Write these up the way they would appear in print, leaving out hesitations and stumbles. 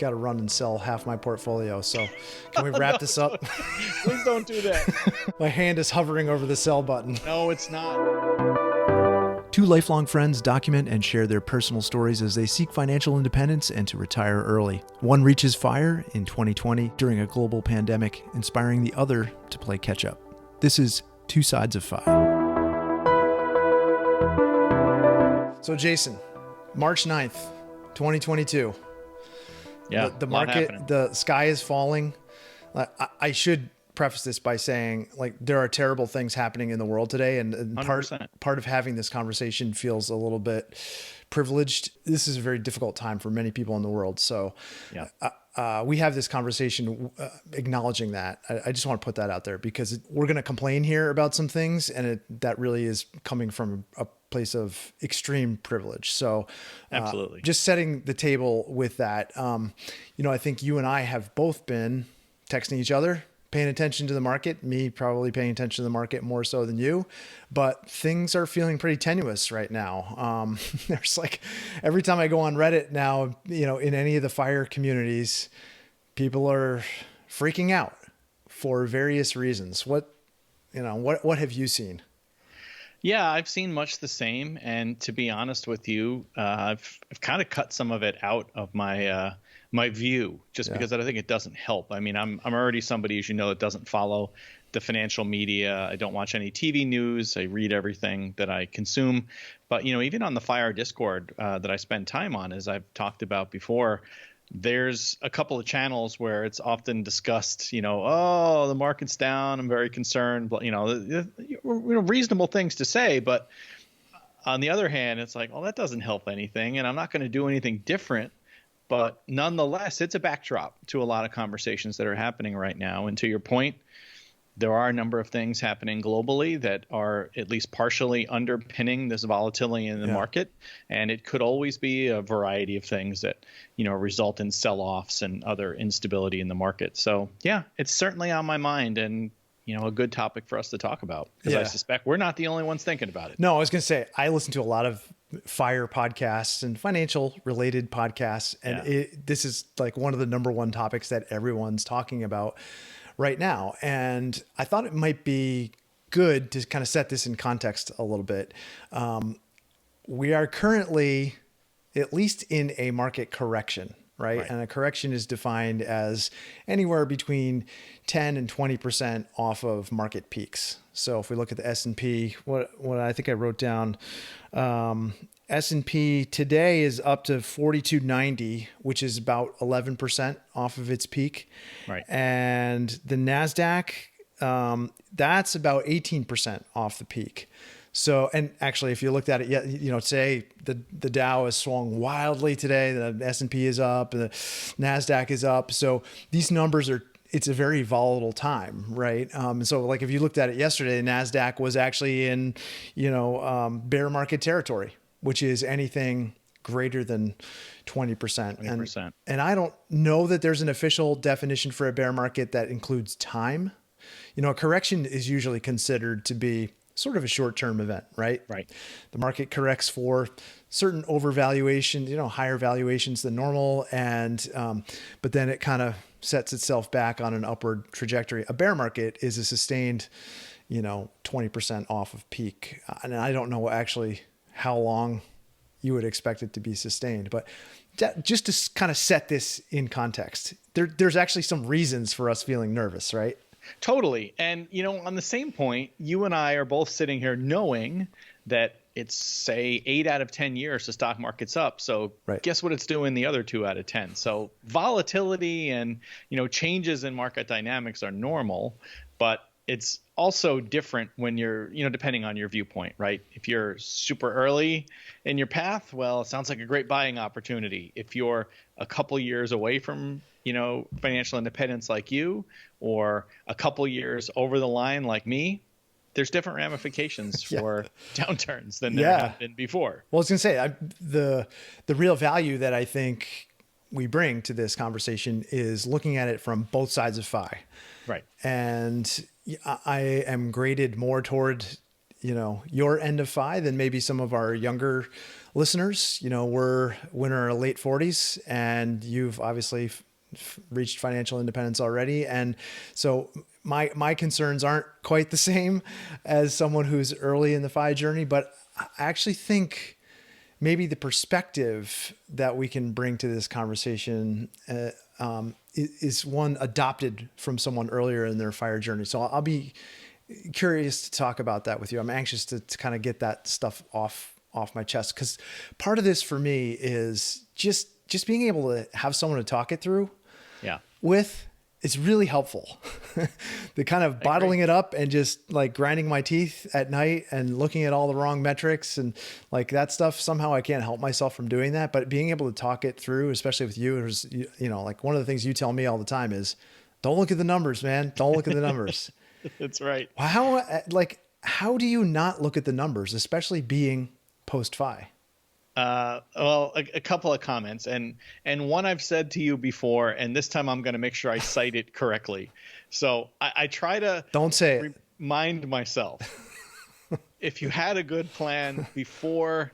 got to run and sell half my portfolio. So can we wrap this up? Please don't do that. My hand is hovering over the sell button. No, it's not. Two lifelong friends document and share their personal stories as they seek financial independence and to retire early. One reaches FIRE in 2020 during a global pandemic, inspiring the other to play catch up. This is Two Sides of FI. So Jason, March 9th, 2022. Yeah, the market, the sky is falling. I should preface this by saying, like, there are terrible things happening in the world today, and part of having this conversation feels a little bit privileged. This is a very difficult time for many people in the world. So we have this conversation acknowledging that. I just want to put that out there because we're going to complain here about some things, and that really is coming from a place of extreme privilege. So absolutely, just setting the table with that. I think you and I have both been texting each other, paying attention to the market, me probably paying attention to the market more so than you, but things are feeling pretty tenuous right now. There's like, every time I go on Reddit now, in any of the FIRE communities, people are freaking out for various reasons. What have you seen? Yeah, I've seen much the same. And to be honest with you, I've kind of cut some of it out of my my view, just because I don't think it doesn't help. I mean, I'm already somebody, as you know, that doesn't follow the financial media. I don't watch any TV news. I read everything that I consume. But, even on the FIRE Discord that I spend time on, as I've talked about before, there's a couple of channels where it's often discussed, oh, the market's down, I'm very concerned, but, reasonable things to say. But on the other hand, it's like, well, that doesn't help anything, and I'm not going to do anything different. But nonetheless, it's a backdrop to a lot of conversations that are happening right now. And to your point, there are a number of things happening globally that are at least partially underpinning this volatility in the market. And it could always be a variety of things that, result in sell-offs and other instability in the market. So, yeah, it's certainly on my mind, and a good topic for us to talk about, because I suspect we're not the only ones thinking about it. No, I was going to say, I listen to a lot of FIRE podcasts and financial related podcasts. And this is like one of the number one topics that everyone's talking about right now. And I thought it might be good to kind of set this in context a little bit. We are currently at least in a market correction, right? And a correction is defined as anywhere between 10 and 20% off of market peaks. So if we look at the S&P, what I think I wrote down, S&P today is up to 4290, which is about 11% off of its peak. Right. And the NASDAQ, that's about 18% off the peak. So, and actually, if you looked at it, say the Dow has swung wildly today, the S&P is up, the NASDAQ is up. So these numbers it's a very volatile time, right? So like if you looked at it yesterday, the NASDAQ was actually in, bear market territory, which is anything greater than 20%. And I don't know that there's an official definition for a bear market that includes time. A correction is usually considered to be sort of a short-term event, right? Right. The market corrects for certain overvaluation, higher valuations than normal. And, but then it kind of sets itself back on an upward trajectory. A bear market is a sustained, 20% off of peak. And I don't know actually how long you would expect it to be sustained, but just to kind of set this in context, there's actually some reasons for us feeling nervous, right? Totally. And, on the same point, you and I are both sitting here knowing that it's, say, 8 out of 10 years the stock market's up. So guess what it's doing the other 2 out of 10. So volatility and, changes in market dynamics are normal, but it's also different when you're, depending on your viewpoint, right? If you're super early in your path, well, it sounds like a great buying opportunity. If you're a couple years away from, financial independence like you, or a couple years over the line like me, there's different ramifications for downturns than there have been before. Well, I was going to say, the real value that I think we bring to this conversation is looking at it from both sides of FI. Right. And I am graded more toward, your end of FI than maybe some of our younger listeners. We're in our late 40s, and you've obviously reached financial independence already. And so my concerns aren't quite the same as someone who's early in the FI journey, but I actually think maybe the perspective that we can bring to this conversation is one adopted from someone earlier in their FIRE journey. So I'll be curious to talk about that with you. I'm anxious to kind of get that stuff off my chest, because part of this for me is just being able to have someone to talk it through with. It's really helpful. The kind of bottling it up and just like grinding my teeth at night and looking at all the wrong metrics and like that stuff. Somehow I can't help myself from doing that, but being able to talk it through, especially with you, is, like one of the things you tell me all the time is don't look at the numbers, man. Don't look at the numbers. That's right. How do you not look at the numbers, especially being post-FI? Well, a couple of comments, and one I've said to you before, and this time I'm going to make sure I cite it correctly. So I try to don't say it. Remind myself, if you had a good plan before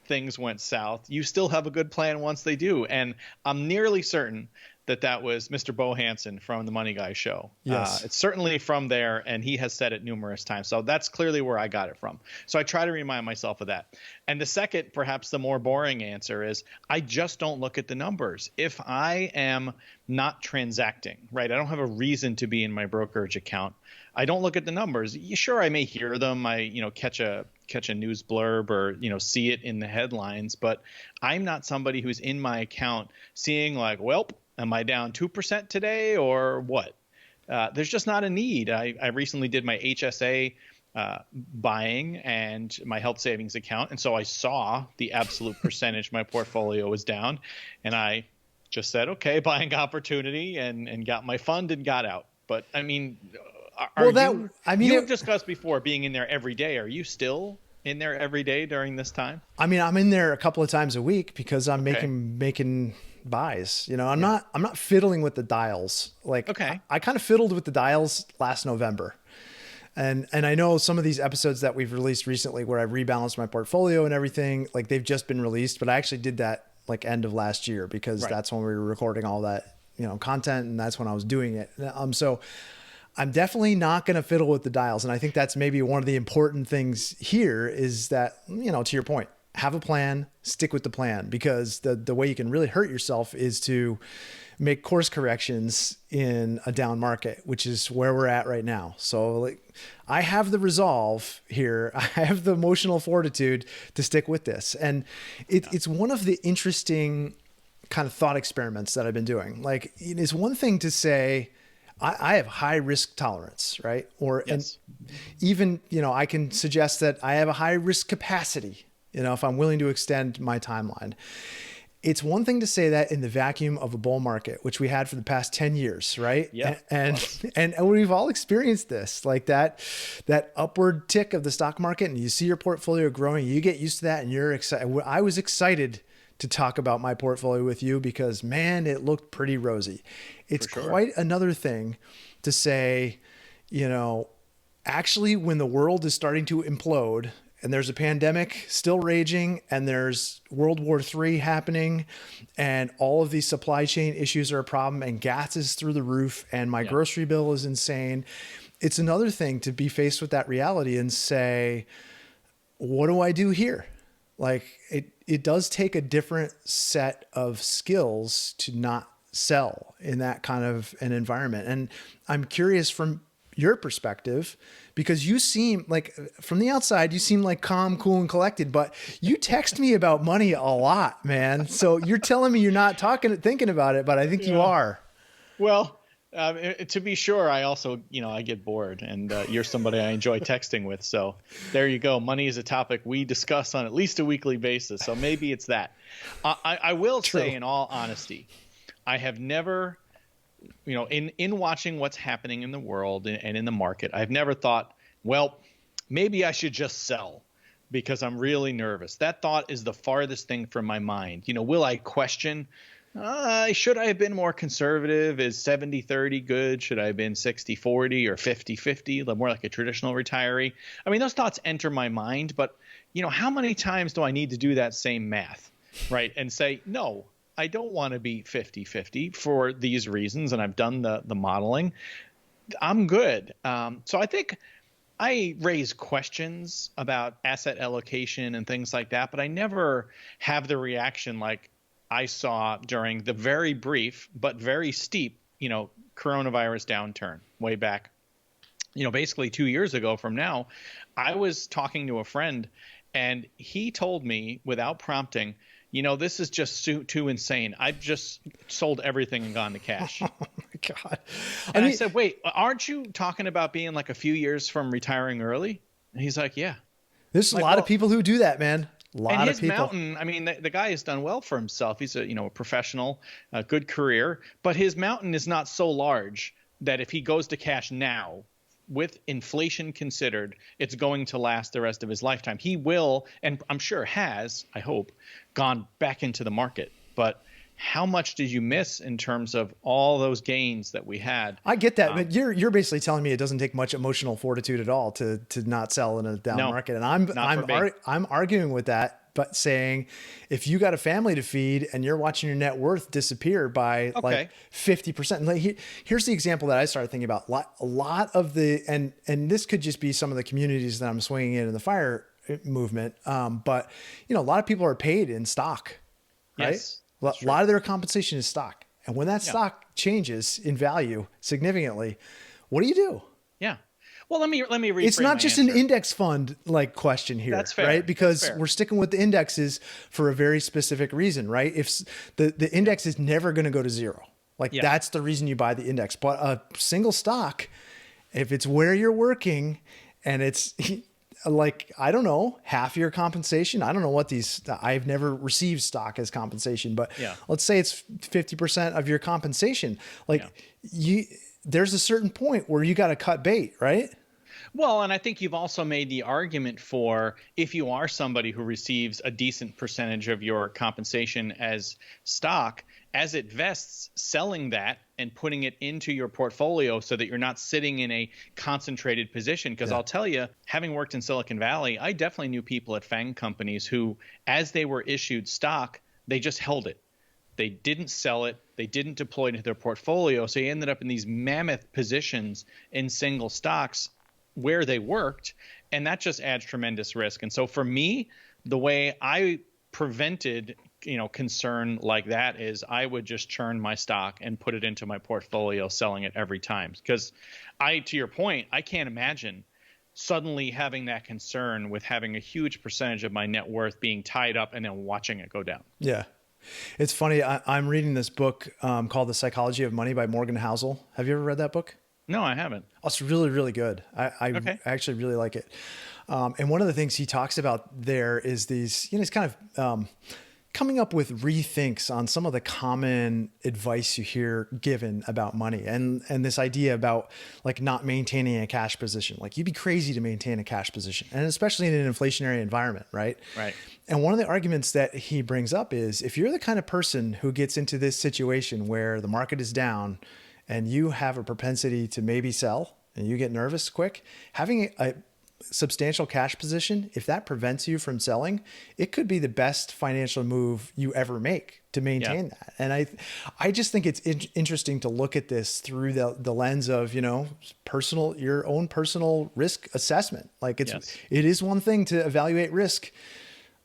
things went south, you still have a good plan once they do. And I'm nearly certain that was Mr. Bo Hansen from the Money Guy show. Yes. It's certainly from there, and he has said it numerous times. So that's clearly where I got it from. So I try to remind myself of that. And the second, perhaps the more boring answer is I just don't look at the numbers. If I am not transacting, right, I don't have a reason to be in my brokerage account, I don't look at the numbers. Sure, I may hear them. I, catch a news blurb or, see it in the headlines, but I'm not somebody who's in my account seeing like, well, am I down 2% today or what? There's just not a need. I recently did my HSA buying and my health savings account. And so I saw the absolute percentage my portfolio was down. And I just said, okay, buying opportunity, and got my fund and got out. But I mean, you've discussed before being in there every day. Are you still in there every day during this time? I mean, I'm in there a couple of times a week because I'm making buys. I'm not fiddling with the dials. I kind of fiddled with the dials last November. And I know some of these episodes that we've released recently where I rebalanced my portfolio and everything, like they've just been released, but I actually did that like end of last year because that's when we were recording all that, content, and that's when I was doing it. So I'm definitely not going to fiddle with the dials. And I think that's maybe one of the important things here is that, to your point, have a plan, stick with the plan, because the way you can really hurt yourself is to make course corrections in a down market, which is where we're at right now. So I have the resolve here. I have the emotional fortitude to stick with this. And it's one of the interesting kind of thought experiments that I've been doing. Like, it's one thing to say, I have high risk tolerance, right? And even, I can suggest that I have a high risk capacity, if I'm willing to extend my timeline. It's one thing to say that in the vacuum of a bull market, which we had for the past 10 years, right? Yeah. And we've all experienced this, like that upward tick of the stock market, and you see your portfolio growing, you get used to that, and you're excited. I was excited to talk about my portfolio with you because, man, it looked pretty rosy. It's quite another thing to say, actually, when the world is starting to implode and there's a pandemic still raging and there's World War III happening and all of these supply chain issues are a problem and gas is through the roof and my grocery bill is insane. It's another thing to be faced with that reality and say, what do I do here? Like it does take a different set of skills to not sell in that kind of an environment. And I'm curious from your perspective, because you seem like from the outside, you seem like calm, cool, and collected, but you text me about money a lot, man. So you're telling me you're not thinking about it, but I think you are. Well, to be sure, I also, I get bored, and you're somebody I enjoy texting with. So there you go. Money is a topic we discuss on at least a weekly basis. So maybe it's that. I will say, in all honesty, I have never, in watching what's happening in the world and in the market, I've never thought, well, maybe I should just sell because I'm really nervous. That thought is the farthest thing from my mind. Will I question Should I have been more conservative? Is 70-30 good? Should I have been 60-40 or 50-50, more like a traditional retiree? I mean, those thoughts enter my mind, but how many times do I need to do that same math, right? And say, no, I don't want to be 50-50 for these reasons. And I've done the modeling. I'm good. So I think I raise questions about asset allocation and things like that, but I never have the reaction like I saw during the very brief but very steep, coronavirus downturn way back, basically 2 years ago from now. I was talking to a friend and he told me without prompting, this is just too insane. I've just sold everything and gone to cash. Oh my God. And I said, wait, aren't you talking about being like a few years from retiring early? And he's like, yeah. There's a lot of people who do that, man. A lot of people. Mountain, I mean, the guy has done well for himself. He's a professional, a good career, but his mountain is not so large that if he goes to cash now, with inflation considered, it's going to last the rest of his lifetime. He will, and I'm sure has, I hope, gone back into the market. But how much did you miss in terms of all those gains that we had? I get that, but you're basically telling me it doesn't take much emotional fortitude at all to not sell in a down market, and I'm arguing with that, but saying if you got a family to feed and you're watching your net worth disappear by like 50%, like here's the example that I started thinking about. A lot of the and this could just be some of the communities that I'm swinging in the FIRE movement, but a lot of people are paid in stock, right? Yes. A lot of their compensation is stock. And when that stock changes in value significantly, what do you do? Yeah. Well, let me rephrase. It's not just an index fund like question here. That's fair. Right? Because we're sticking with the indexes for a very specific reason, right? If the index is never going to go to zero, that's the reason you buy the index. But a single stock, if it's where you're working and it's like, I don't know, half your compensation. I don't know what I've never received stock as compensation, but let's say it's 50% of your compensation. There's a certain point where you got to cut bait, right? Well, and I think you've also made the argument for if you are somebody who receives a decent percentage of your compensation as stock, as it vests, selling that and putting it into your portfolio so that you're not sitting in a concentrated position. Because I'll tell you, having worked in Silicon Valley, I definitely knew people at FANG companies who, as they were issued stock, they just held it. They didn't sell it. They didn't deploy it into their portfolio. So you ended up in these mammoth positions in single stocks where they worked. And that just adds tremendous risk. And so for me, the way I prevented concern like that is I would just churn my stock and put it into my portfolio, selling it every time. Because to your point, I can't imagine suddenly having that concern with having a huge percentage of my net worth being tied up and then watching it go down. Yeah. It's funny. I'm reading this book called The Psychology of Money by Morgan Housel. Have you ever read that book? No, I haven't. Oh, it's really, really good. I actually really like it. And one of the things he talks about there is these, it's kind of coming up with rethinks on some of the common advice you hear given about money and this idea about like not maintaining a cash position. Like you'd be crazy to maintain a cash position, and especially in an inflationary environment, right? Right. And one of the arguments that he brings up is if you're the kind of person who gets into this situation where the market is down and you have a propensity to maybe sell and you get nervous quick, having a substantial cash position, if that prevents you from selling, it could be the best financial move you ever make to maintain that. And I just think it's interesting to look at this through the lens of, your own personal risk assessment. Like it is one thing to evaluate risk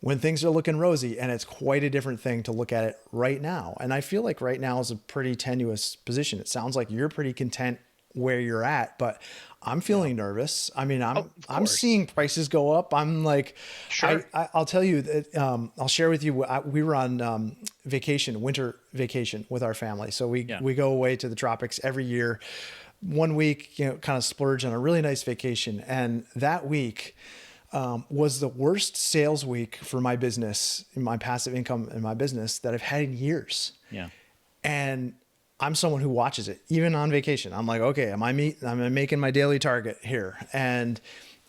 when things are looking rosy, and it's quite a different thing to look at it right now. And I feel like right now is a pretty tenuous position. It sounds like you're pretty content where you're at, but I'm feeling nervous. I mean, I'm seeing prices go up. I'm like, sure. I'll tell you that, I'll share with you, we were on winter vacation with our family. So we go away to the tropics every year, 1 week, kind of splurge on a really nice vacation. And that week was the worst sales week for my business, in my passive income in my business that I've had in years. Yeah. And I'm someone who watches it, even on vacation. I'm like, okay, am I making my daily target here? And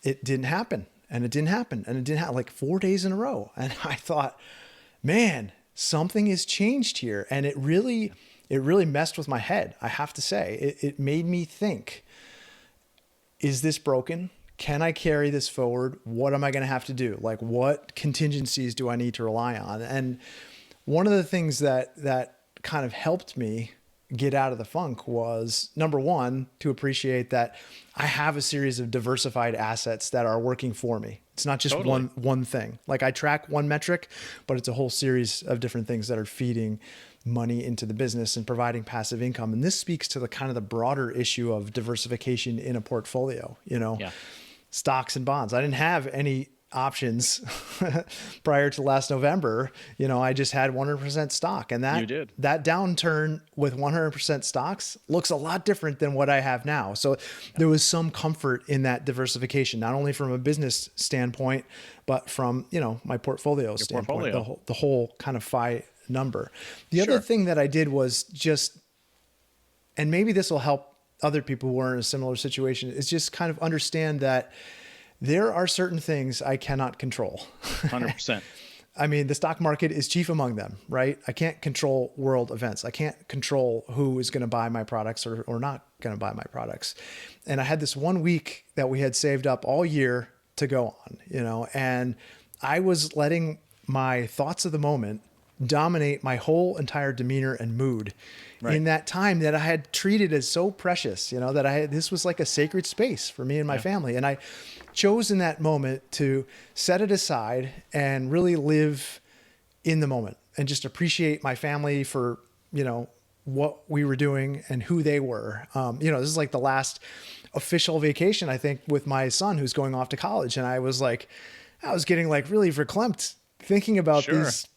it didn't happen. And it didn't happen. And it didn't happen like 4 days in a row. And I thought, man, something has changed here. And it really messed with my head. I have to say, it made me think, is this broken? Can I carry this forward? What am I going to have to do? Like, what contingencies do I need to rely on? And one of the things that kind of helped me get out of the funk was, number one, to appreciate that I have a series of diversified assets that are working for me. It's not just Totally. one thing. Like, I track one metric, but it's a whole series of different things that are feeding money into the business and providing passive income. And this speaks to the kind of the broader issue of diversification in a portfolio, Yeah. stocks and bonds. I didn't have any options prior to last November. I just had 100% stock, and You did. that downturn with 100% stocks looks a lot different than what I have now. So there was some comfort in that diversification, not only from a business standpoint, but from, my portfolio standpoint, portfolio. the whole kind of FI number. The Sure. other thing that I did was just, and maybe this will help other people who are in a similar situation, is just kind of understand that there are certain things I cannot control. 100%. I mean, the stock market is chief among them, right? I can't control world events. I can't control who is going to buy my products or not going to buy my products. And I had this 1 week that we had saved up all year to go on, and I was letting my thoughts of the moment dominate my whole entire demeanor and mood in that time that I had treated as so precious, that this was like a sacred space for me and my family. And I chose in that moment to set it aside and really live in the moment and just appreciate my family for, what we were doing and who they were. This is like the last official vacation, I think, with my son who's going off to college. And I was getting like really verklempt thinking about Sure. these,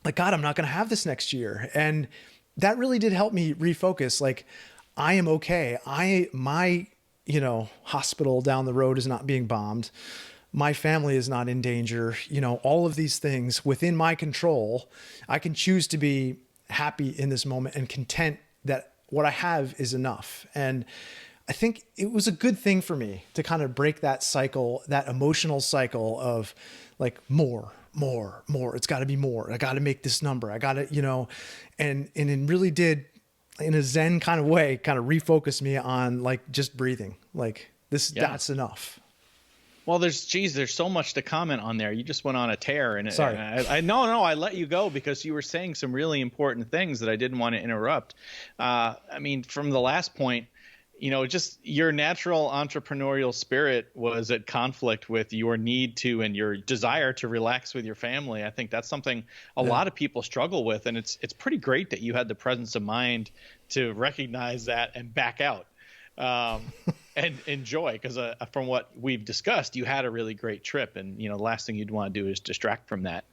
like, God, I'm not going to have this next year. And that really did help me refocus. Like, I am okay. My hospital down the road is not being bombed. My family is not in danger. All of these things within my control. I can choose to be happy in this moment and content that what I have is enough. And I think it was a good thing for me to kind of break that cycle, that emotional cycle of like more. It's got to be more. I got to make this number. I got to, and it really did, in a Zen kind of way, kind of refocus me on like just breathing. Like that's enough. Well, there's so much to comment on there. You just went on a tear, and Sorry. No, I let you go because you were saying some really important things that I didn't want to interrupt. From the last point, just your natural entrepreneurial spirit was at conflict with your need to and your desire to relax with your family. I think that's something a lot of people struggle with, and it's pretty great that you had the presence of mind to recognize that and back out. And enjoy, because from what we've discussed, you had a really great trip, and the last thing you'd want to do is distract from that.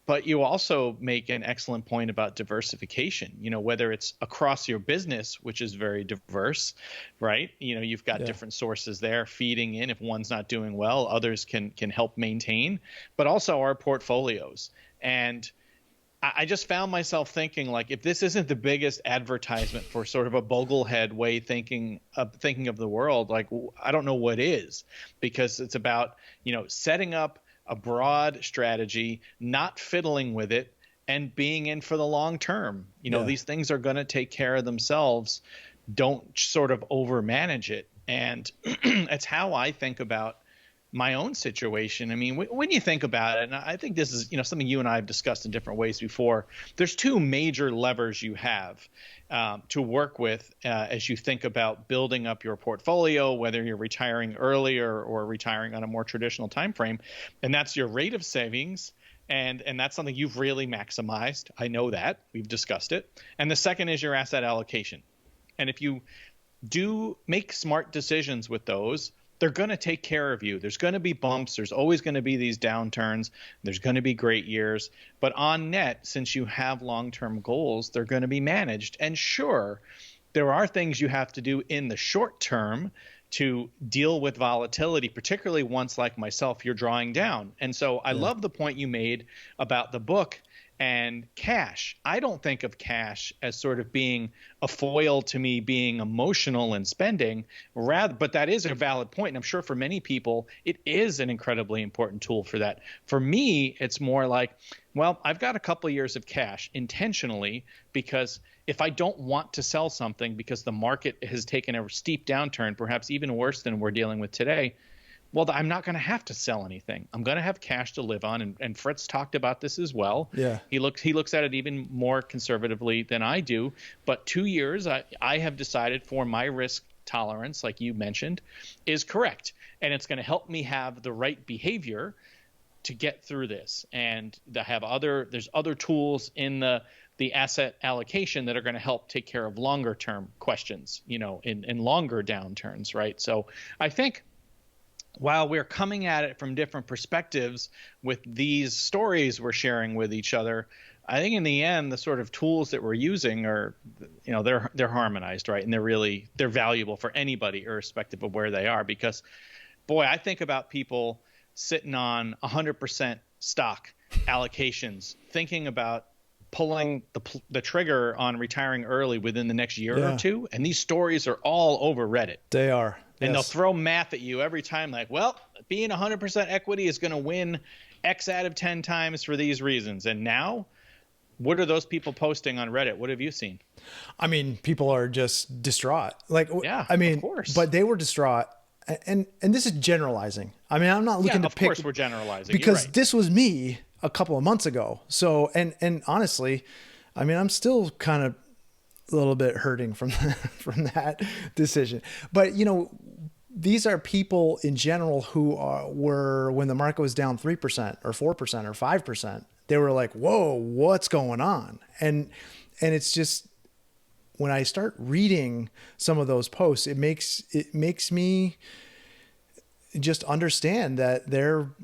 But you also make an excellent point about diversification, whether it's across your business, which is very diverse, right? You've got different sources there feeding in. If one's not doing well, others can help maintain, but also our portfolios. And I just found myself thinking, like, if this isn't the biggest advertisement for sort of a boglehead way thinking of the world, like, I don't know what is, because it's about, setting up a broad strategy, not fiddling with it, and being in for the long term. These things are going to take care of themselves. Don't sort of overmanage it. And it's how I think about my own situation. I mean, when you think about it, and I think this is, something you and I have discussed in different ways before, there's two major levers you have to work with as you think about building up your portfolio, whether you're retiring early or retiring on a more traditional time frame. And that's your rate of savings. And that's something you've really maximized. I know that. We've discussed it. And the second is your asset allocation. And if you do make smart decisions with those, they're going to take care of you. There's going to be bumps. There's always going to be these downturns. There's going to be great years. But on net, since you have long-term goals, they're going to be managed. And sure, there are things you have to do in the short term to deal with volatility, particularly once, like myself, you're drawing down. And so I love the point you made about the book And cash, I don't think of cash as sort of being a foil to me being emotional and spending, rather, but that is a valid point. And I'm sure for many people, it is an incredibly important tool for that. For me, it's more like, well, I've got a couple of years of cash intentionally, because if I don't want to sell something because the market has taken a steep downturn, perhaps even worse than we're dealing with today, well, I'm not going to have to sell anything. I'm going to have cash to live on. And Fritz talked about this as well. Yeah. He looks at it even more conservatively than I do. But 2 years, I have decided for my risk tolerance, like you mentioned, is correct. And it's going to help me have the right behavior to get through this. And there's other tools in the asset allocation that are going to help take care of longer term questions, in longer downturns, right? So I think, while we're coming at it from different perspectives with these stories we're sharing with each other, I think in the end, the sort of tools that we're using are, they're harmonized, right? And they're valuable for anybody, irrespective of where they are. Because, boy, I think about people sitting on 100% stock allocations, thinking about pulling the trigger on retiring early within the next year or two. And these stories are all over Reddit. They are. And they'll throw math at you every time, like, well, being 100% equity is going to win X out of 10 times for these reasons. And now, what are those people posting on Reddit? What have you seen? I mean, people are just distraught. Of course. But they were distraught. And this is generalizing. I mean, I'm not looking to pick. Of course we're generalizing. Because this was me a couple of months ago. So, and honestly, I mean, I'm still kind of a little bit hurting from that decision. But, these are people in general who were, when the market was down 3% or 4% or 5%, they were like, whoa, what's going on? And it's just, when I start reading some of those posts, it makes me just understand that their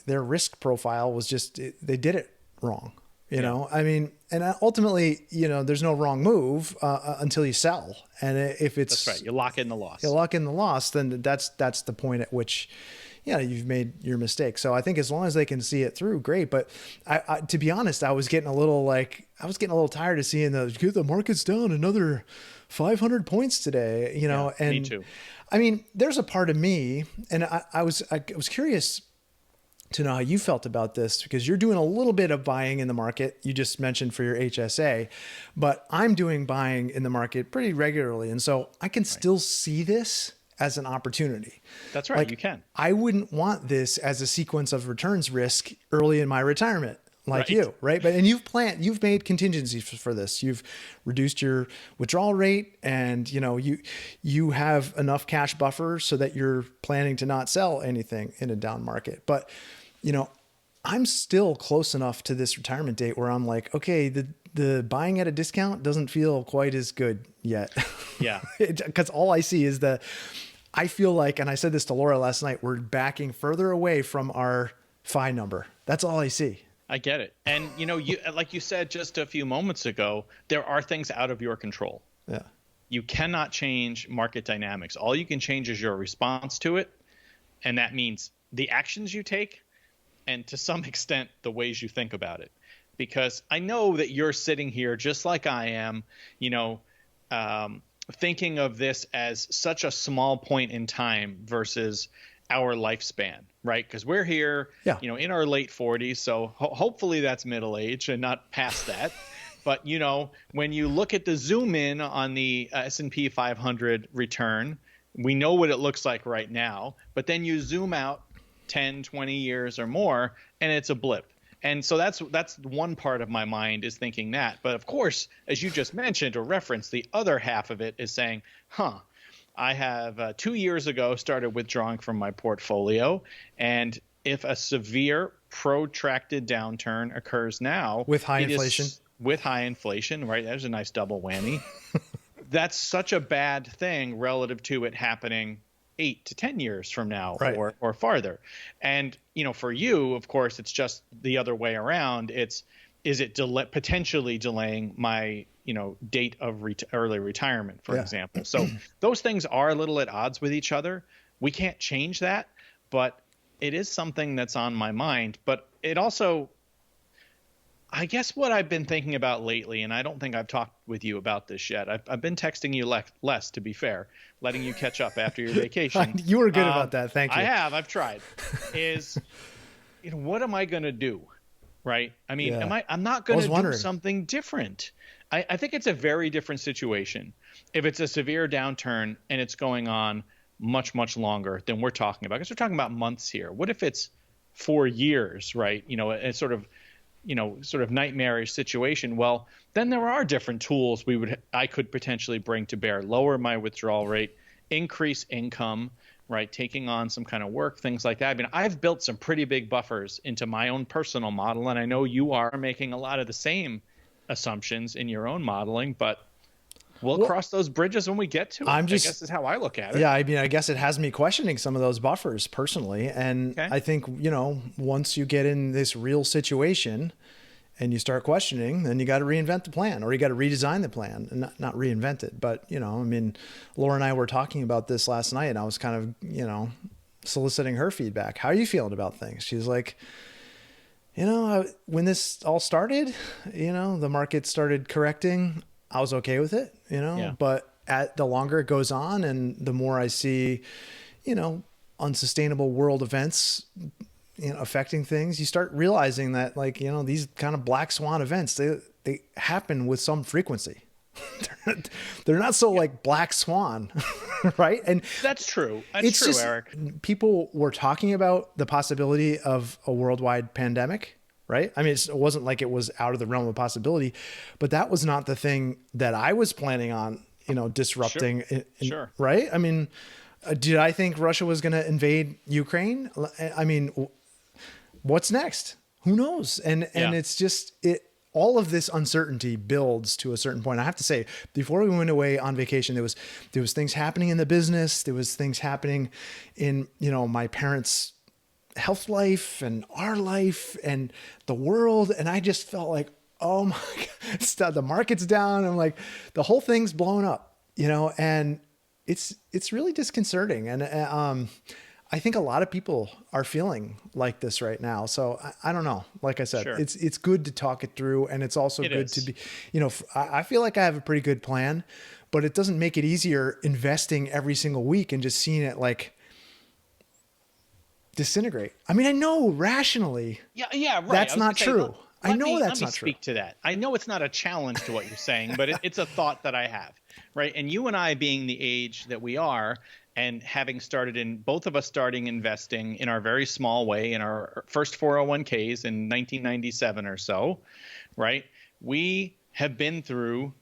risk profile was just, they did it wrong. You know, I mean, and ultimately, there's no wrong move until you sell. And if it's, that's right, you lock in the loss. Then that's the point at which, you've made your mistake. So I think as long as they can see it through, great. But I to be honest, I was getting a little tired of seeing the market's down another 500 points today. And me too. I mean, there's a part of me, and I was curious to know how you felt about this, because you're doing a little bit of buying in the market. You just mentioned for your HSA, but I'm doing buying in the market pretty regularly. And so I can still see this as an opportunity. That's right. You can. I wouldn't want this as a sequence of returns risk early in my retirement, you, right? But, and you've made contingencies for this. You've reduced your withdrawal rate, and, you have enough cash buffer so that you're planning to not sell anything in a down market. But, I'm still close enough to this retirement date where I'm like, okay, the buying at a discount doesn't feel quite as good yet. Yeah. Because all I see is I feel like, and I said this to Laura last night, we're backing further away from our FI number. That's all I see. I get it. And, you like you said just a few moments ago, there are things out of your control. Yeah. You cannot change market dynamics. All you can change is your response to it. And that means the actions you take, and to some extent, the ways you think about it. Because I know that you're sitting here just like I am, thinking of this as such a small point in time versus our lifespan, right? Because we're here, in our late 40s. So hopefully that's middle age and not past that. But, when you look at the zoom in on the S&P 500 return, we know what it looks like right now. But then you zoom out 10, 20 years or more, and it's a blip. And so that's one part of my mind is thinking that. But of course, as you just mentioned or referenced, the other half of it is saying, I have 2 years ago started withdrawing from my portfolio. And if a severe protracted downturn occurs now with high inflation, right? There's a nice double whammy. That's such a bad thing relative to it happening 8 to 10 years from now, right, or farther. And, for you, of course, it's just the other way around. Is it potentially delaying my, date of early retirement, for example? So those things are a little at odds with each other. We can't change that, but it is something that's on my mind. But it also, I guess what I've been thinking about lately, and I don't think I've talked with you about this yet. I've been texting you less, to be fair, letting you catch up after your vacation. You were good about that. Thank you. I've tried. Is, what am I going to do? Right. I mean, Yeah. I'm not I going was to do wondering. something different. I think it's a very different situation if it's a severe downturn and it's going on much, much longer than we're talking about. Because we're talking about months here. What if it's 4 years, right? It's sort of nightmarish situation. Well, then there are different tools I could potentially bring to bear, lower my withdrawal rate, increase income, right? Taking on some kind of work, things like that. I mean, I've built some pretty big buffers into my own personal model, and I know you are making a lot of the same assumptions in your own modeling, but we'll Well, cross those bridges when we get to it. I'm I just guess is how I look at it. Yeah, I mean, I guess it has me questioning some of those buffers personally. And Okay. I think, once you get in this real situation and you start questioning, then you got to reinvent the plan, or you got to redesign the plan, and not reinvent it. But, I mean, Laura and I were talking about this last night, and I was kind of, soliciting her feedback. How are you feeling about things? She's like, when this all started, the market started correcting. I was okay with it, Yeah. but the longer it goes on and the more I see, unsustainable world events, affecting things, you start realizing that, like, these kind of black swan events, they happen with some frequency. They're not so like black swan, right? And That's true. That's true, Eric. people were talking about the possibility of a worldwide pandemic, right? I mean, it wasn't like it was out of the realm of possibility, but that was not the thing that I was planning on, disrupting. Sure. Right? I mean, did I think Russia was going to invade Ukraine? I mean, what's next? Who knows? And it's just all of this uncertainty builds to a certain point. I have to say, before we went away on vacation, there was things happening in the business. There was things happening in, my parents' health life and our life and the world. And I just felt like, oh my God, the market's down. I'm like, the whole thing's blown up, and it's really disconcerting. And, I think a lot of people are feeling like this right now. So I don't know. Like I said, Sure. it's good to talk it through, and it's also It good is. to be, I feel like I have a pretty good plan, but it doesn't make it easier investing every single week and just seeing it like disintegrate. I mean, I know rationally, Yeah, right. that's not true. I know let that's me not true. speak to that. I know it's not a challenge to what you're saying, but it's a thought that I have, right? And you and I, being the age that we are, and having both of us starting investing in our very small way in our first 401ks in 1997 or so, right? We have been through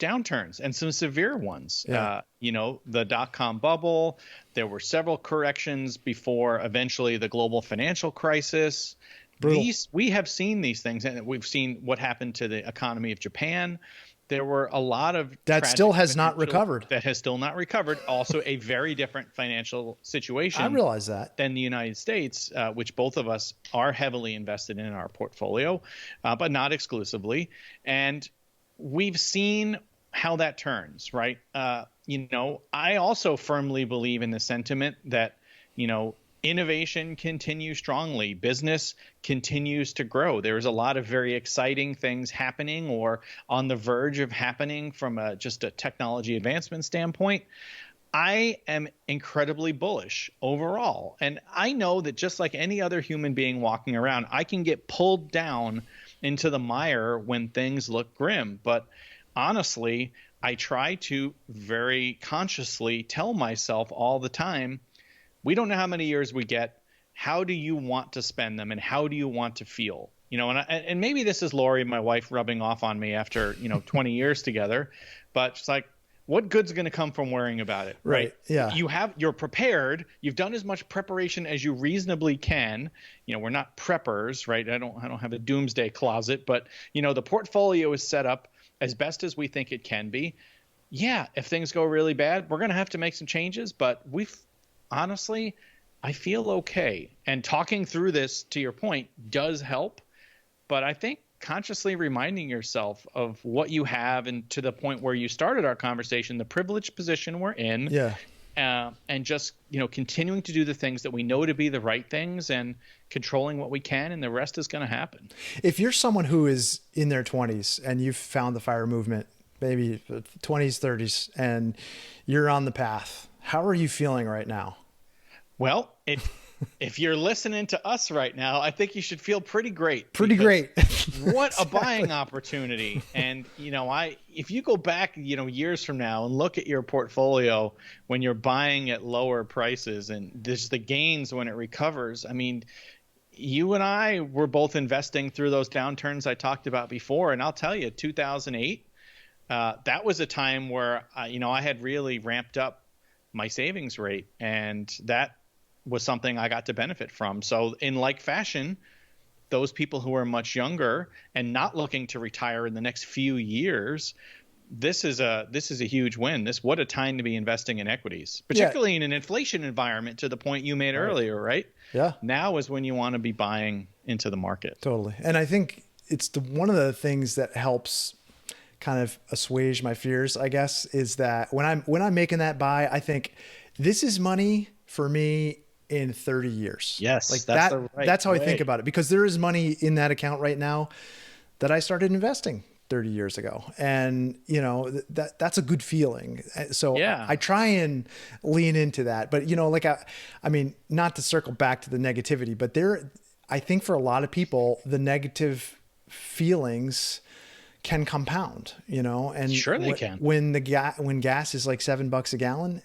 downturns and some severe ones. Yeah. The dot-com bubble. There were several corrections before eventually the global financial crisis. Brutal. We have seen these things, and we've seen what happened to the economy of Japan. There were a lot of That tragic still has not financial- recovered. That has still not recovered. Also, a very different financial situation. I realize that. Than the United States, which both of us are heavily invested in our portfolio, but not exclusively. And we've seen how that turns, right? I also firmly believe in the sentiment that, innovation continues strongly. Business continues to grow. There's a lot of very exciting things happening or on the verge of happening from just a technology advancement standpoint. I am incredibly bullish overall. And I know that just like any other human being walking around, I can get pulled down into the mire when things look grim. But honestly, I try to very consciously tell myself all the time, we don't know how many years we get. How do you want to spend them, and how do you want to feel? And maybe this is Lori, my wife, rubbing off on me after 20 years together, but she's like, what good's going to come from worrying about it, right? Yeah. You're prepared. You've done as much preparation as you reasonably can. We're not preppers, right? I don't have a doomsday closet, but the portfolio is set up as best as we think it can be. Yeah, if things go really bad, we're going to have to make some changes, but honestly, I feel okay. And talking through this, to your point, does help. But I think consciously reminding yourself of what you have, and to the point where you started our conversation, the privileged position we're in, Yeah. and just, continuing to do the things that we know to be the right things and controlling what we can, and the rest is going to happen. If you're someone who is in their 20s and you've found the FIRE movement, maybe 20s, 30s, and you're on the path, how are you feeling right now? Well, if you're listening to us right now, I think you should feel pretty great. Pretty great. What a buying opportunity. And, if you go back, years from now and look at your portfolio when you're buying at lower prices and there's the gains when it recovers. I mean, you and I were both investing through those downturns I talked about before. And I'll tell you, 2008, that was a time where, I had really ramped up my savings rate, and that was something I got to benefit from. So in like fashion, those people who are much younger and not looking to retire in the next few years, this is a huge win. What a time to be investing in equities, particularly in an inflation environment, to the point you made earlier, right? Yeah. Now is when you want to be buying into the market. Totally. And I think it's one of the things that helps kind of assuage my fears, I guess, is that when I'm making that buy, I think this is money for me in 30 years. Yes. Like that's how I think about it, because there is money in that account right now that I started investing 30 years ago. And that's a good feeling. So I try and lean into that, but I mean, not to circle back to the negativity, but I think for a lot of people, the negative feelings can compound, and sure they can. When gas is like $7 a gallon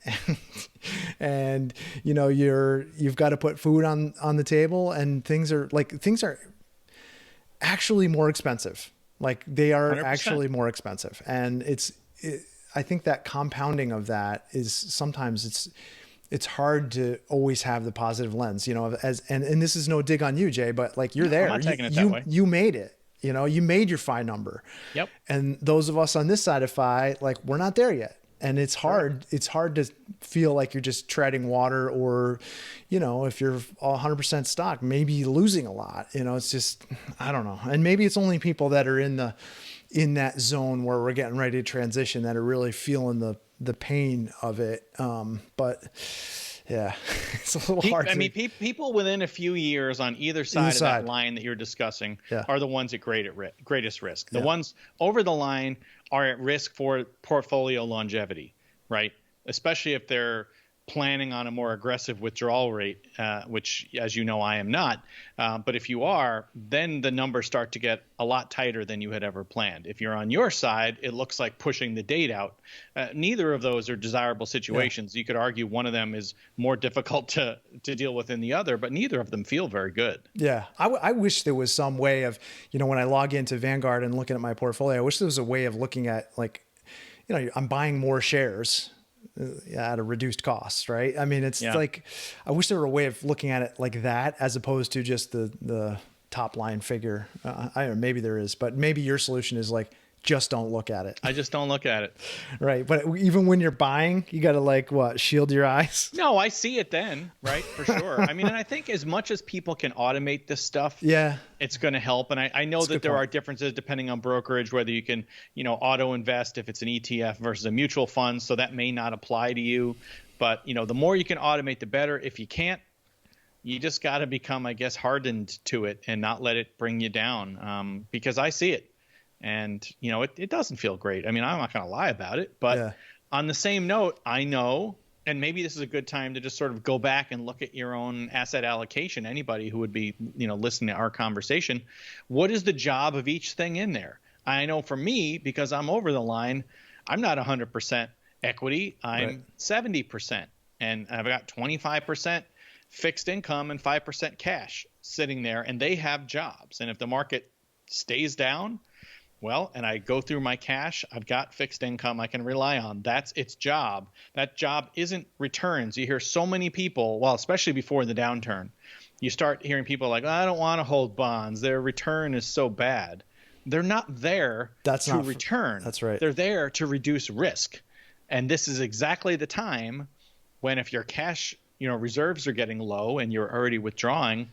and you've got to put food on the table, and things are actually more expensive. Like they are 100%. Actually more expensive. And I think that compounding of that is sometimes it's hard to always have the positive lens, and this is no dig on you, Jay, but like you're there, I'm not taking it that way. You made it. You made your FI number. Yep. And those of us on this side of FI, like we're not there yet. And it's hard. It's hard to feel like you're just treading water, or, if you're 100% stock, maybe losing a lot. It's just, I don't know. And maybe it's only people that are in that zone where we're getting ready to transition that are really feeling the pain of it. But yeah, it's a little hard. I mean, people within a few years on either side of that line that you're discussing are the ones at greatest risk. The ones over the line are at risk for portfolio longevity, right? Especially if they're planning on a more aggressive withdrawal rate, which, as you know, I am not. But if you are, then the numbers start to get a lot tighter than you had ever planned. If you're on your side, it looks like pushing the date out. Neither of those are desirable situations. You could argue one of them is more difficult to deal with than the other, but neither of them feel very good. Yeah. I wish there was some way of, when I log into Vanguard and looking at my portfolio, I wish there was a way of looking at, like, I'm buying more shares at a reduced cost, right? I mean, it's like, I wish there were a way of looking at it like that, as opposed to just the top line figure. I don't know, maybe there is, but maybe your solution is like, just don't look at it. I just don't look at it. Right. But even when you're buying, you got to shield your eyes? No, I see it then, right? For sure. I mean, and I think as much as people can automate this stuff, it's going to help. And I know that there are differences depending on brokerage, whether you can, auto invest if it's an ETF versus a mutual fund. So that may not apply to you. But, the more you can automate, the better. If you can't, you just got to become, I guess, hardened to it and not let it bring you down, because I see it. And, it doesn't feel great. I mean, I'm not going to lie about it. But on the same note, I know, and maybe this is a good time to just sort of go back and look at your own asset allocation. Anybody who would be, listening to our conversation, what is the job of each thing in there? I know for me, because I'm over the line, I'm not 100% equity. I'm 70%. And I've got 25% fixed income and 5% cash sitting there. And they have jobs. And if the market stays down, well, and I go through my cash, I've got fixed income I can rely on. That's its job. That job isn't returns. You hear so many people, well, especially before the downturn, you start hearing people like, I don't want to hold bonds. Their return is so bad. They're not there to return. That's right. They're there to reduce risk. And this is exactly the time when, if your cash, reserves are getting low and you're already withdrawing,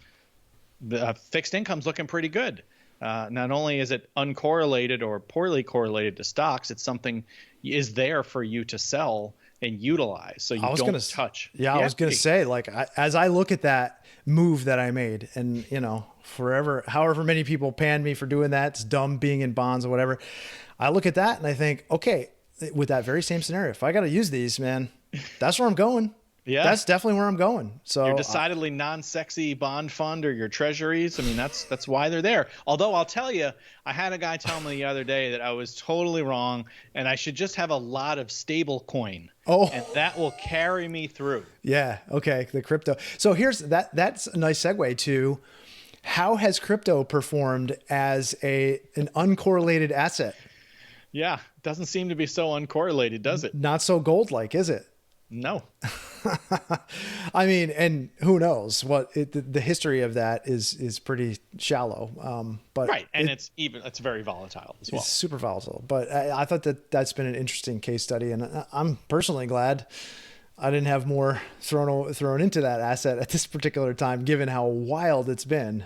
the fixed income's looking pretty good. Not only is it uncorrelated or poorly correlated to stocks, it's something is there for you to sell and utilize, so you don't touch. Yeah, I was gonna say, like, as I look at that move that I made, and forever, however many people panned me for doing that, it's dumb being in bonds or whatever. I look at that and I think, okay, with that very same scenario, if I got to use these, man, that's where I'm going. Yeah, that's definitely where I'm going. So you're decidedly non-sexy bond fund or your treasuries. I mean, that's why they're there. Although I'll tell you, I had a guy tell me the other day that I was totally wrong, and I should just have a lot of stable coin. Oh, and that will carry me through. Yeah. Okay. The crypto. So here's that. That's a nice segue to how has crypto performed as an uncorrelated asset? Yeah, doesn't seem to be so uncorrelated, does it? Not so gold-like, is it? No. I mean, and who knows what the history of that is pretty shallow. But right, and it's very volatile as well. It's super volatile. But I thought that's been an interesting case study, and I'm personally glad I didn't have more thrown into that asset at this particular time, given how wild it's been.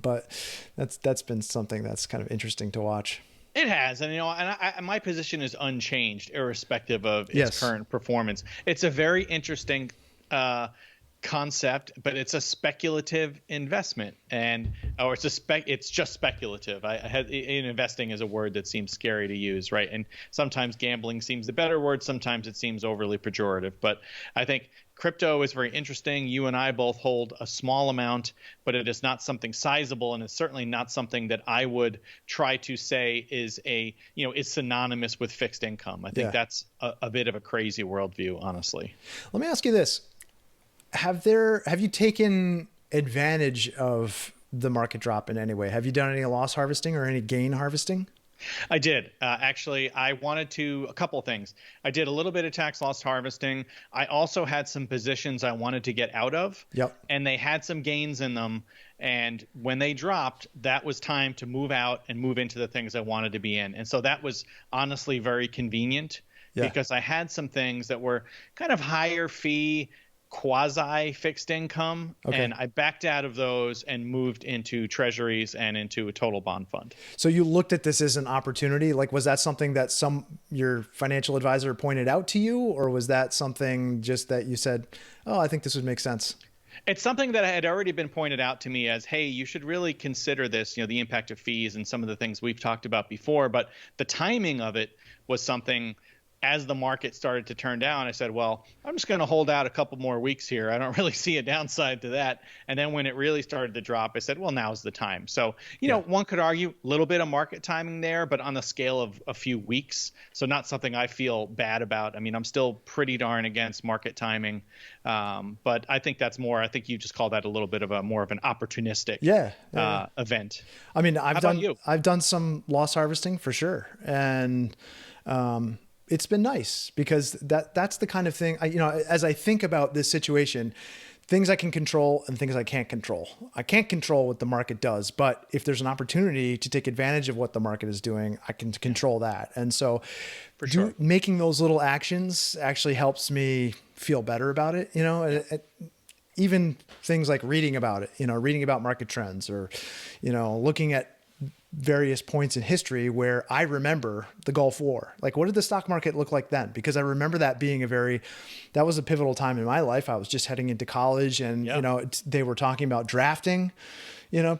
But that's been something that's kind of interesting to watch. It has, and my position is unchanged, irrespective of its current performance. It's a very interesting concept, but it's a speculative investment, it's just speculative. Investing is a word that seems scary to use, right? And sometimes gambling seems the better word. Sometimes it seems overly pejorative. But I think crypto is very interesting. You and I both hold a small amount, but it is not something sizable, and it's certainly not something that I would try to say is synonymous with fixed income. I think that's a bit of a crazy worldview, honestly. Let me ask you this. Have you taken advantage of the market drop in any way? Have you done any loss harvesting or any gain harvesting? I did. Actually, I wanted to a couple of things. I did a little bit of tax loss harvesting. I also had some positions I wanted to get out of. Yep. And they had some gains in them. And when they dropped, that was time to move out and move into the things I wanted to be in. And so that was honestly very convenient because I had some things that were kind of higher fee, quasi fixed income, and I backed out of those and moved into treasuries and into a total bond fund. So you looked at this as an opportunity. Like, was that something that your financial advisor pointed out to you, or was that something just that you said, oh, I think this would make sense? It's something that had already been pointed out to me as, hey, you should really consider this, the impact of fees and some of the things we've talked about before. But the timing of it was something. As the market started to turn down, I said, well, I'm just going to hold out a couple more weeks here. I don't really see a downside to that. And then when it really started to drop, I said, well, now's the time. So, one could argue a little bit of market timing there, but on the scale of a few weeks. So not something I feel bad about. I mean, I'm still pretty darn against market timing. But I think that's more, I think you just call that a little bit of more of an opportunistic event. I mean, I've done some loss harvesting for sure. And, it's been nice because that's the kind of thing, as I think about this situation, things I can control and things I can't control. I can't control what the market does, but if there's an opportunity to take advantage of what the market is doing, I can control that. And so making those little actions actually helps me feel better about it. Even things like reading about it, reading about market trends or, looking at various points in history where I remember the Gulf War. Like, what did the stock market look like then? Because I remember that being that was a pivotal time in my life. I was just heading into college and, they were talking about drafting,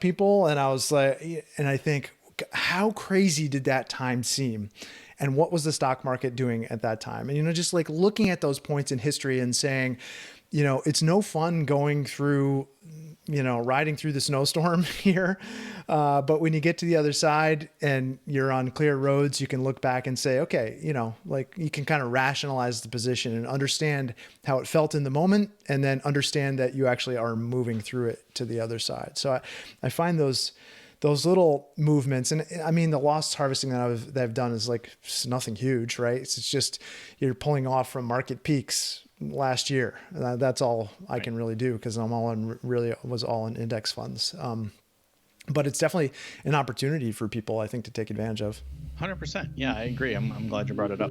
people. And I was like, and I think, how crazy did that time seem? And what was the stock market doing at that time? And, just like looking at those points in history and saying, it's no fun going through, riding through the snowstorm here. But when you get to the other side and you're on clear roads, you can look back and say, okay, like you can kind of rationalize the position and understand how it felt in the moment, and then understand that you actually are moving through it to the other side. So I find those little movements, and I mean, the loss harvesting that I've done is like nothing huge, right? It's just, you're pulling off from market peaks last year. That's all I can really do because I'm was all in index funds. But it's definitely an opportunity for people, I think, to take advantage of. 100%. Yeah, I agree. I'm glad you brought it up.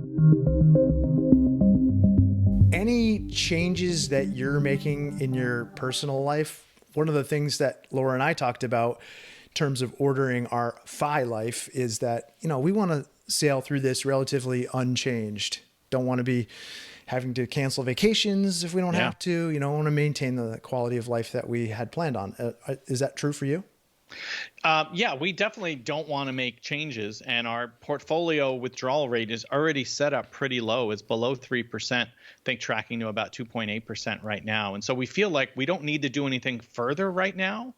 Any changes that you're making in your personal life? One of the things that Laura and I talked about terms of ordering our FI life is that, we want to sail through this relatively unchanged. Don't want to be having to cancel vacations if we don't have to, want to maintain the quality of life that we had planned on. Is that true for you? Yeah, we definitely don't want to make changes, and our portfolio withdrawal rate is already set up pretty low. It's below 3%, I think tracking to about 2.8% right now. And so we feel like we don't need to do anything further right now.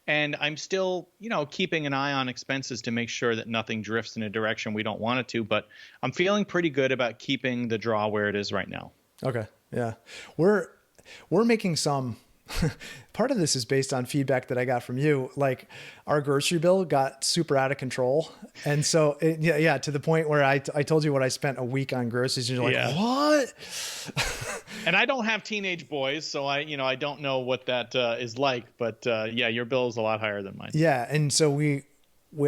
And I'm still, keeping an eye on expenses to make sure that nothing drifts in a direction we don't want it to. But I'm feeling pretty good about keeping the draw where it is right now. Okay. Yeah. We're making some part of this is based on feedback that I got from you. Like our grocery bill got super out of control. And so to the point where I told you what I spent a week on groceries and you're like, what? And I don't have teenage boys, so I don't know what that is like, but your bill is a lot higher than mine. Yeah. And so we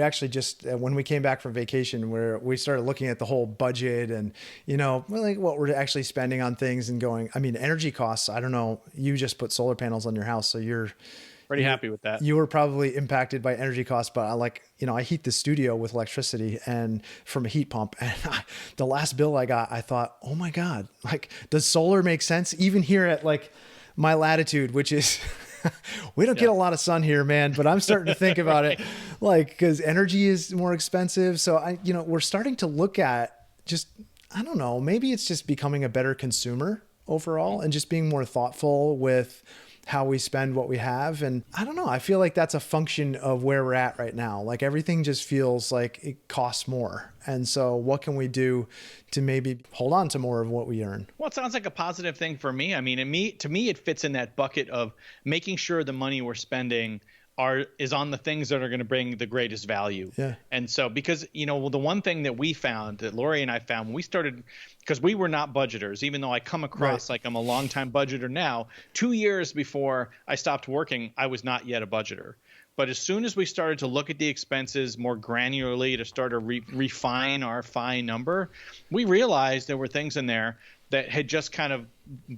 actually just, when we came back from vacation, where we started looking at the whole budget and, like what we're actually spending on things and going, energy costs, I don't know, you just put solar panels on your house. So you're pretty happy with that. You were probably impacted by energy costs, but I heat the studio with electricity and from a heat pump. And the last bill I got, I thought, oh my God, does solar make sense? Even here at my latitude, which is, we don't get a lot of sun here, man, but I'm starting to think about it, because energy is more expensive. So we're starting to look at just, I don't know, maybe it's just becoming a better consumer overall and just being more thoughtful with how we spend what we have. And I don't know, I feel like that's a function of where we're at right now. Like everything just feels like it costs more. And so what can we do to maybe hold on to more of what we earn? Well, it sounds like a positive thing for me. To me, it fits in that bucket of making sure the money we're spending is on the things that are going to bring the greatest value. Yeah. And so, because, the one thing that we found, that Lori and I found when we started, because we were not budgeters, even though I come across like I'm a longtime budgeter now, 2 years before I stopped working, I was not yet a budgeter. But as soon as we started to look at the expenses more granularly to start to refine our FI number, we realized there were things in there that had just kind of,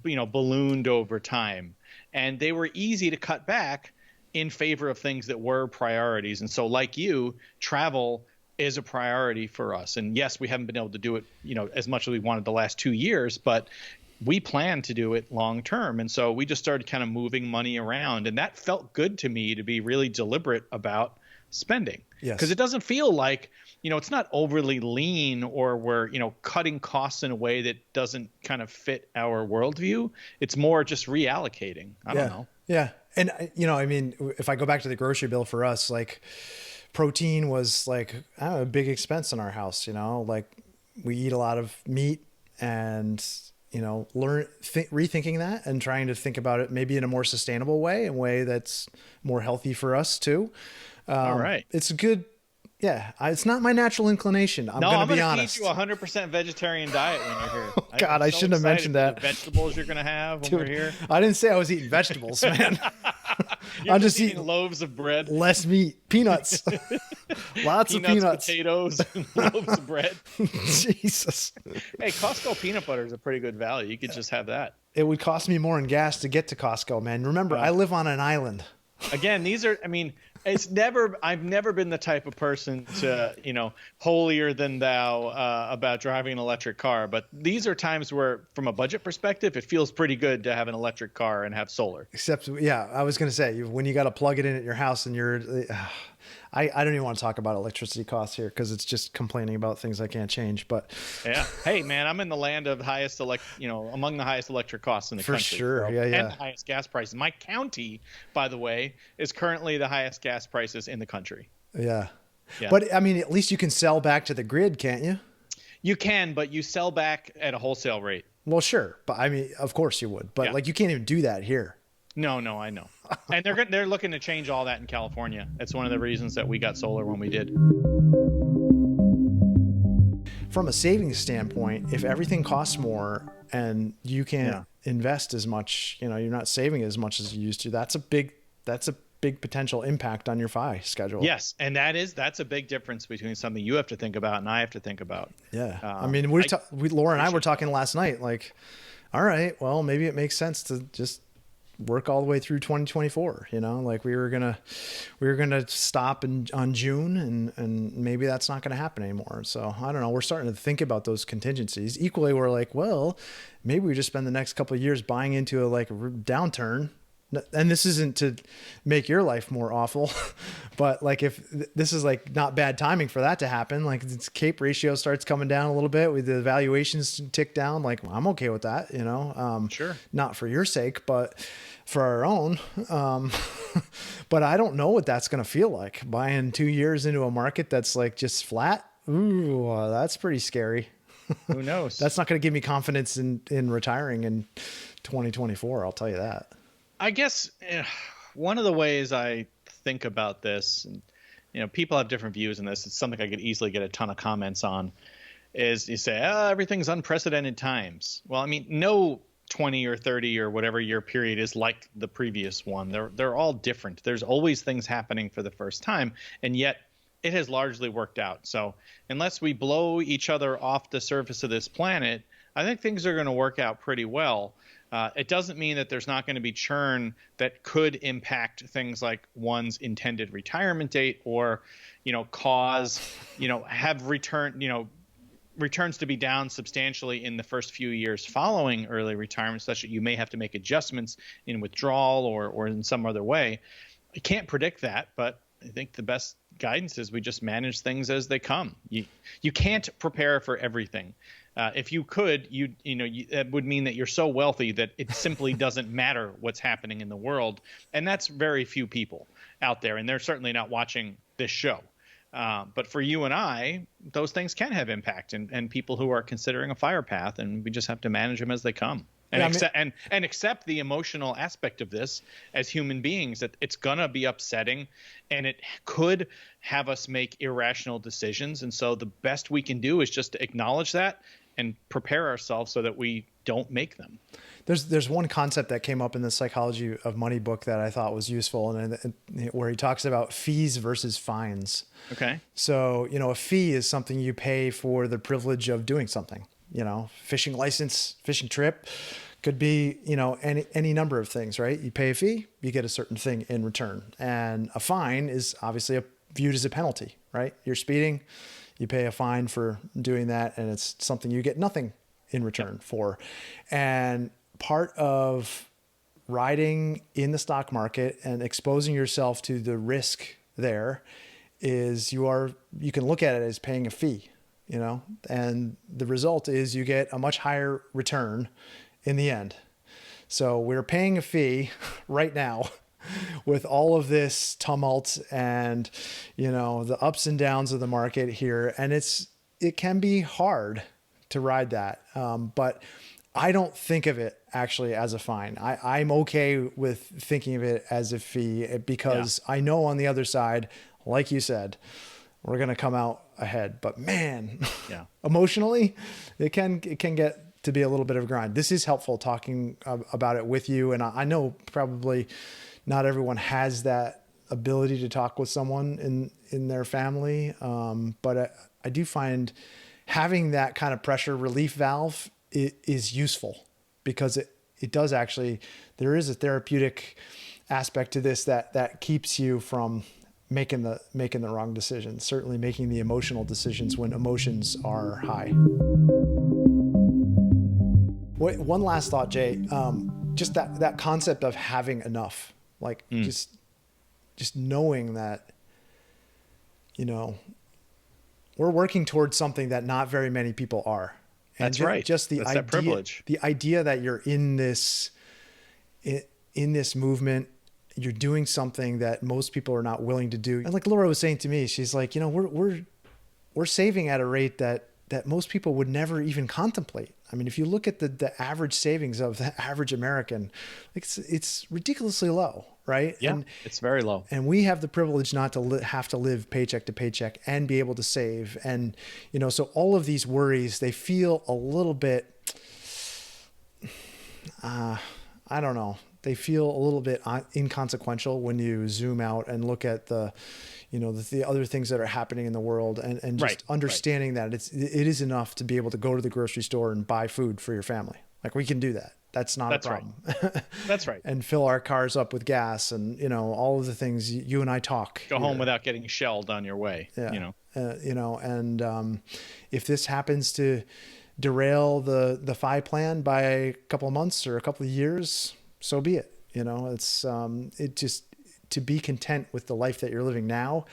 ballooned over time. And they were easy to cut back in favor of things that were priorities. And so like you, travel is a priority for us. And yes, we haven't been able to do it, as much as we wanted the last 2 years, but we plan to do it long term. And so we just started kind of moving money around. And that felt good to me, to be really deliberate about spending. Yes. Because it doesn't feel like, it's not overly lean or we're, cutting costs in a way that doesn't kind of fit our worldview. It's more just reallocating. I don't know. Yeah. And, if I go back to the grocery bill for us, protein was a big expense in our house, we eat a lot of meat and, rethinking that and trying to think about it maybe in a more sustainable way, a way that's more healthy for us too. All right. It's good. Yeah, it's not my natural inclination. I'm going to be honest. Feed you 100% vegetarian diet when you're here. Oh, God, I shouldn't have mentioned that. The vegetables you're going to have when we're here. I didn't say I was eating vegetables, man. I'm just eating loaves of bread. Less meat, peanuts. Lots of peanuts. Potatoes, and loaves of bread. Jesus. Hey, Costco peanut butter is a pretty good value. You could just have that. It would cost me more in gas to get to Costco, man. Remember, I live on an island. Again, I've never been the type of person to, holier than thou about driving an electric car. But these are times where, from a budget perspective, it feels pretty good to have an electric car and have solar. Except, I was going to say, when you got to plug it in at your house and I don't even want to talk about electricity costs here because it's just complaining about things I can't change. But yeah, hey man, I'm in the land of among the highest electric costs in the country. For sure, and the highest gas prices. My county, by the way, is currently the highest gas prices in the country. Yeah. But at least you can sell back to the grid, can't you? You can, but you sell back at a wholesale rate. Well, sure, but of course you would. But you can't even do that here. No, I know. And they're looking to change all that in California. That's one of the reasons that we got solar when we did. From a savings standpoint, if everything costs more and you can't invest as much, you're not saving as much as you used to, that's a big potential impact on your FI schedule. Yes, and that's a big difference between something you have to think about and I have to think about. Yeah. Laura and I were talking last night, all right, well, maybe it makes sense to just work all the way through 2024. Like we were gonna stop on June, and maybe that's not gonna happen anymore. So I don't know. We're starting to think about those contingencies. Equally, we're like, well, maybe we just spend the next couple of years buying into a downturn. And this isn't to make your life more awful, but like if this is like not bad timing for that to happen, like its CAPE ratio starts coming down a little bit with the valuations tick down, like I'm okay with that, Sure. Not for your sake, but for our own. But I don't know what that's going to feel like buying 2 years into a market that's like just flat. Ooh, that's pretty scary. Who knows? That's not going to give me confidence in retiring in 2024. I'll tell you that. I guess one of the ways I think about this, and people have different views on this. It's something I could easily get a ton of comments on. Is you say, everything's unprecedented times. Well, I mean, no 20 or 30 or whatever year period is like the previous one. They're all different. There's always things happening for the first time, and yet it has largely worked out. So unless we blow each other off the surface of this planet, I think things are going to work out pretty well. It doesn't mean that there's not going to be churn that could impact things like one's intended retirement date or, cause, have returns to be down substantially in the first few years following early retirement, such that you may have to make adjustments in withdrawal or in some other way. I can't predict that, but I think the best guidance is we just manage things as they come. You can't prepare for everything. If you could, that would mean that you're so wealthy that it simply doesn't matter what's happening in the world. And that's very few people out there. And they're certainly not watching this show. But for you and I, those things can have impact and people who are considering a fire path, and we just have to manage them as they come. And accept the emotional aspect of this as human beings, that it's going to be upsetting and it could have us make irrational decisions. And so the best we can do is just to acknowledge that and prepare ourselves so that we don't make them. There's one concept that came up in the Psychology of Money book that I thought was useful, and where he talks about fees versus fines. Okay. So, a fee is something you pay for the privilege of doing something. Fishing license, fishing trip, could be, any number of things, right? You pay a fee, you get a certain thing in return. And a fine is obviously viewed as a penalty, right? You're speeding, you pay a fine for doing that, and it's something you get nothing in return for. And part of riding in the stock market and exposing yourself to the risk there is you can look at it as paying a fee. And the result is you get a much higher return in the end. So we're paying a fee right now with all of this tumult and, the ups and downs of the market here. And it can be hard to ride that. But I don't think of it actually as a fine. I'm okay with thinking of it as a fee because I know on the other side, like you said, we're going to come out ahead. But man, emotionally, it can get to be a little bit of a grind. This is helpful talking about it with you. And I know probably not everyone has that ability to talk with someone in their family. But I do find having that kind of pressure relief valve is useful, because it does actually, there is a therapeutic aspect to this that keeps you from making the wrong decisions, certainly making the emotional decisions when emotions are high. One last thought, Jay, just that concept of having enough, like just knowing that, we're working towards something that not very many people are. And that's right. Just the That's idea, that privilege. The idea that you're in this movement, you're doing something that most people are not willing to do. And like Laura was saying to me, she's like, we're saving at a rate that most people would never even contemplate. I mean, if you look at the average savings of the average American, it's ridiculously low, right? Yeah, and it's very low. And we have the privilege not to have to live paycheck to paycheck and be able to save. And, so all of these worries, they feel a little bit, I don't know. They feel a little bit inconsequential when you zoom out and look at the other things that are happening in the world, and just understanding that it is enough to be able to go to the grocery store and buy food for your family. Like, we can do that. That's not That's a right. problem. That's right. And fill our cars up with gas and, all of the things you and I talk Go home here. without getting shelled on your way. Yeah. And if this happens to derail the FI plan by a couple of months or a couple of years, so be it. It just, to be content with the life that you're living now,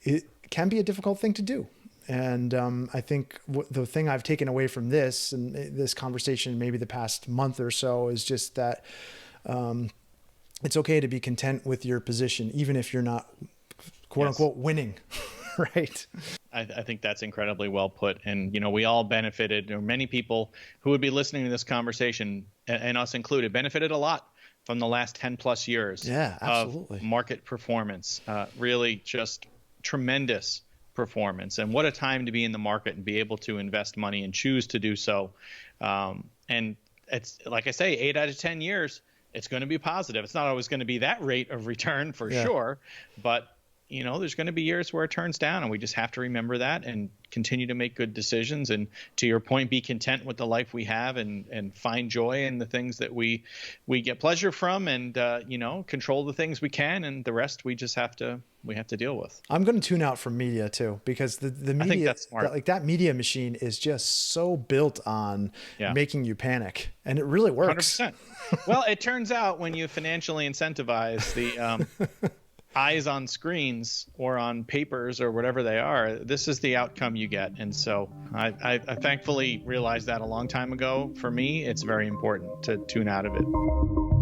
it can be a difficult thing to do. And I think the thing I've taken away from this and this conversation, maybe the past month or so, is just that it's okay to be content with your position, even if you're not, quote unquote, winning. Right. I think that's incredibly well put. And, we all benefited, or many people who would be listening to this conversation, and us included, benefited a lot from the last 10 plus years absolutely. of market performance. Really just tremendous performance. And what a time to be in the market and be able to invest money and choose to do so. And it's like I say, 8 out of 10 years, it's going to be positive. It's not always going to be that rate of return for sure, but there's going to be years where it turns down, and we just have to remember that and continue to make good decisions. And to your point, be content with the life we have and find joy in the things that we get pleasure from, and control the things we can, and the rest we just have to deal with. I'm going to tune out from media too, because the media, I think that's smart. that media machine is just so built on making you panic, and it really works. 100%. Well, it turns out when you financially incentivize the eyes on screens or on papers or whatever they are, this is the outcome you get. And so I thankfully realized that a long time ago. For me, it's very important to tune out of it.